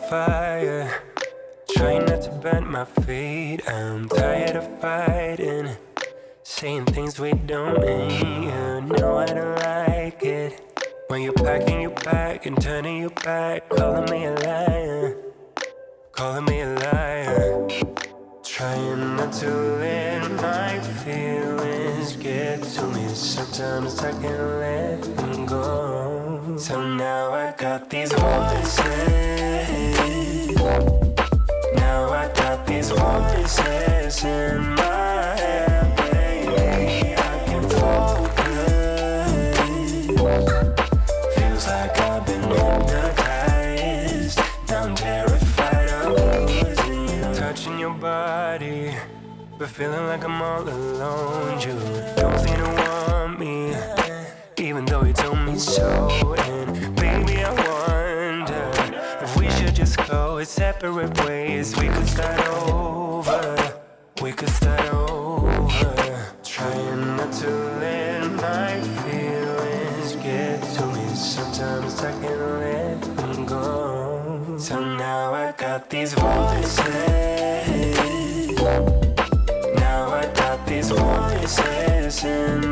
fire. Trying not to bend my feet. I'm tired of fighting. Saying things we don't mean. You know I don't like it. When you're packing your bag and turning your back, calling me a liar. Calling me a liar. Trying not to let my feelings get to me. Sometimes I can't let them go. So now I got these voices. Now I got these voices in my head, baby. I can focus. Feels like I've been hypnotized. Now I'm terrified of losing you. Touching your body, but feeling like I'm all alone. You don't seem to want me, even though you told me so. And baby, I wonder if we should just go separate ways. We could start over. We could start over. Trying not to let my feelings get to me. Sometimes I can't let them go. So now I got these voices. Now I got these voices in